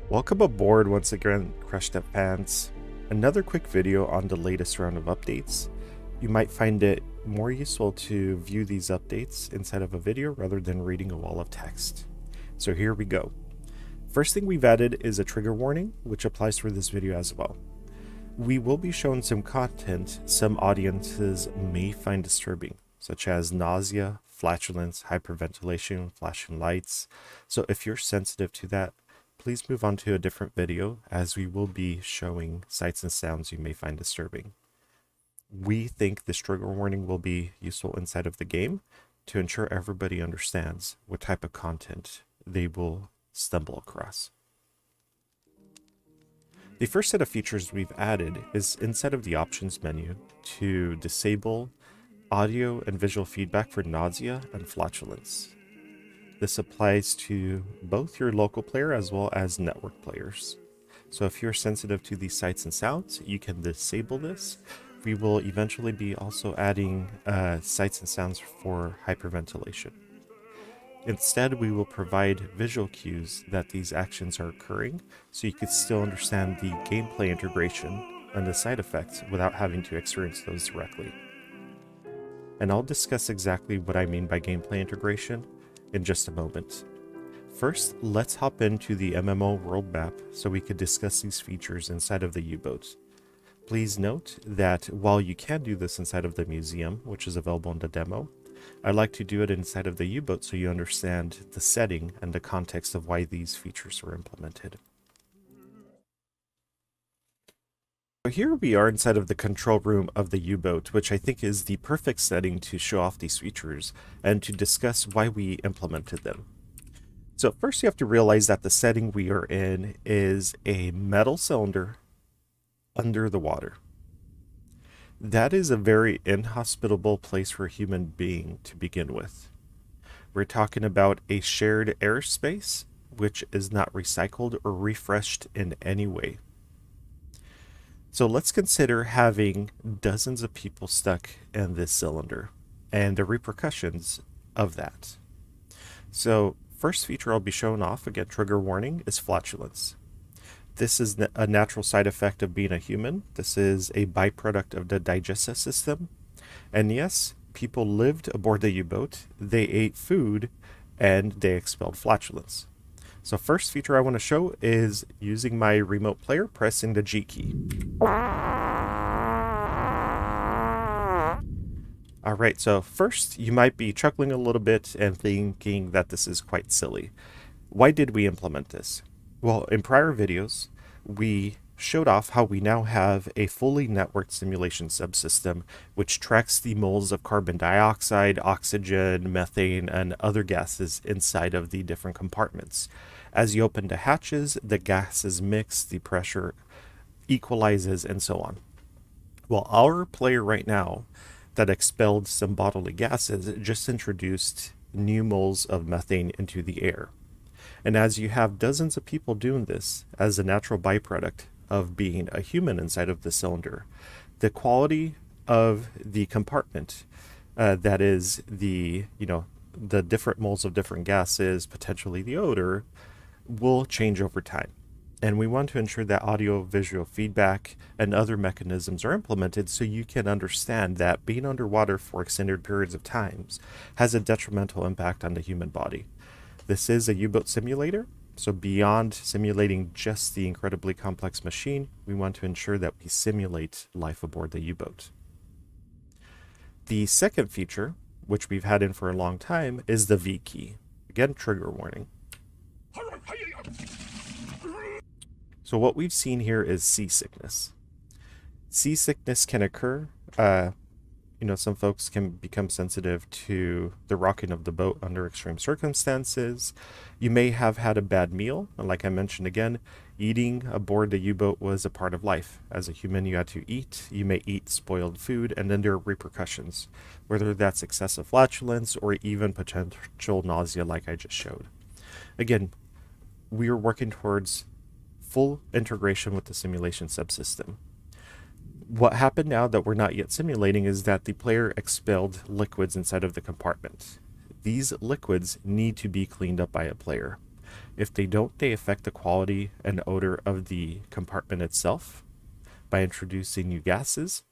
Welcome aboard once again, Crushed Up fans. Another quick video on the latest round of updates. You might find it more useful to view these updates inside of a video rather than reading a wall of text. So here we go. First thing we've added is a trigger warning, which applies for this video as well. We will be showing some content some audiences may find disturbing, such as nausea, flatulence, hyperventilation, flashing lights. So if you're sensitive to that, please move on to a different video, as we will be showing sights and sounds you may find disturbing. We think this trigger warning will be useful inside of the game to ensure everybody understands what type of content they will stumble across. The first set of features we've added is inside of the options menu to disable audio and visual feedback for nausea and flatulence. This applies to both your local player as well as network players. So if you're sensitive to these sights and sounds, you can disable this. We will eventually be also adding sights and sounds for hyperventilation. Instead, we will provide visual cues that these actions are occurring, so you can still understand the gameplay integration and the side effects without having to experience those directly. And I'll discuss exactly what I mean by gameplay integration in just a moment. First, let's hop into the MMO world map so we could discuss these features inside of the U-boat. Please note that while you can do this inside of the museum, which is available in the demo, I like to do it inside of the U-boat so you understand the setting and the context of why these features were implemented. So here we are inside of the control room of the U-boat, which I think is the perfect setting to show off these features and to discuss why we implemented them. So first you have to realize that the setting we are in is a metal cylinder under the water. That is a very inhospitable place for a human being to begin with. We're talking about a shared airspace which is not recycled or refreshed in any way. So let's consider having dozens of people stuck in this cylinder and the repercussions of that. So first feature I'll be showing off, again trigger warning, is flatulence. This is a natural side effect of being a human. This is a byproduct of the digestive system. And yes, people lived aboard the U-boat, they ate food, and they expelled flatulence. So first feature I want to show is using my remote player, pressing the G key. Alright, so first you might be chuckling a little bit and thinking that this is quite silly. Why did we implement this? Well, in prior videos, we showed off how we now have a fully networked simulation subsystem which tracks the moles of carbon dioxide, oxygen, methane, and other gases inside of the different compartments. As you open the hatches, the gases mix, the pressure equalizes, and so on. Well, our player right now that expelled some bodily gases just introduced new moles of methane into the air. And as you have dozens of people doing this as a natural byproduct of being a human inside of the cylinder, the quality of the compartment, that is the different moles of different gases, potentially the odor, will change over time. And we want to ensure that audio visual feedback and other mechanisms are implemented so you can understand that being underwater for extended periods of times has a detrimental impact on the human body. This is a U-boat simulator, so beyond simulating just the incredibly complex machine, we want to ensure that we simulate life aboard the U-boat. The second feature, which we've had in for a long time, is the V key. Again, trigger warning. So what we've seen here is seasickness. Seasickness can occur. Some folks can become sensitive to the rocking of the boat under extreme circumstances. You may have had a bad meal. And like I mentioned again, eating aboard the U-boat was a part of life. As a human, you had to eat. You may eat spoiled food, and then there are repercussions, whether that's excessive flatulence or even potential nausea like I just showed. Again, we are working towards full integration with the simulation subsystem. What happened now that we're not yet simulating is that the player expelled liquids inside of the compartment. These liquids need to be cleaned up by a player. If they don't, they affect the quality and odor of the compartment itself by introducing new gases.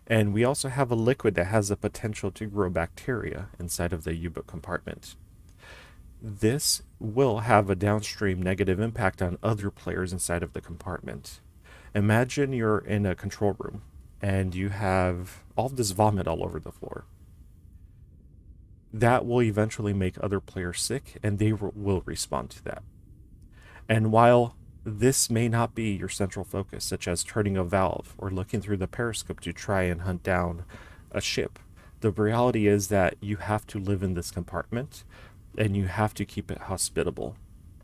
And we also have a liquid that has the potential to grow bacteria inside of the U-boat compartment. This will have a downstream negative impact on other players inside of the compartment. Imagine you're in a control room and you have all this vomit all over the floor. That will eventually make other players sick, and they will respond to that. And while this may not be your central focus, such as turning a valve or looking through the periscope to try and hunt down a ship, the reality is that you have to live in this compartment and you have to keep it hospitable.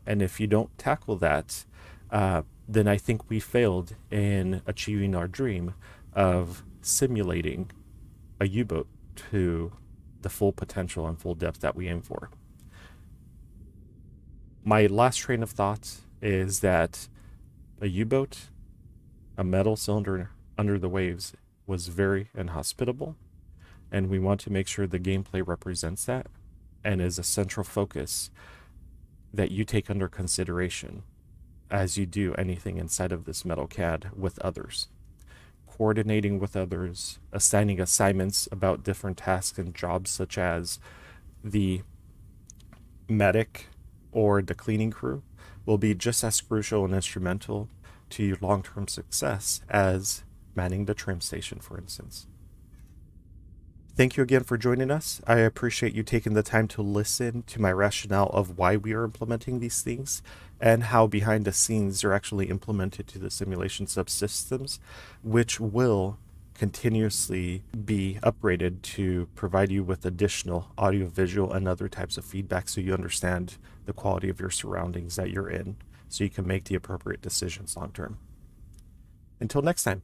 And if you don't tackle that, then I think we failed in achieving our dream of simulating a U-boat to the full potential and full depth that we aim for. My last train of thought is that a U-boat, a metal cylinder under the waves, was very inhospitable, and we want to make sure the gameplay represents that and is a central focus that you take under consideration as you do anything inside of this metal CAD with others. Coordinating with others, assigning assignments about different tasks and jobs, such as the medic or the cleaning crew, will be just as crucial and instrumental to your long-term success as manning the trim station, for instance. Thank you again for joining us. I appreciate you taking the time to listen to my rationale of why we are implementing these things and how behind the scenes they're actually implemented to the simulation subsystems, which will continuously be upgraded to provide you with additional audio, visual, and other types of feedback so you understand the quality of your surroundings that you're in so you can make the appropriate decisions long term. Until next time.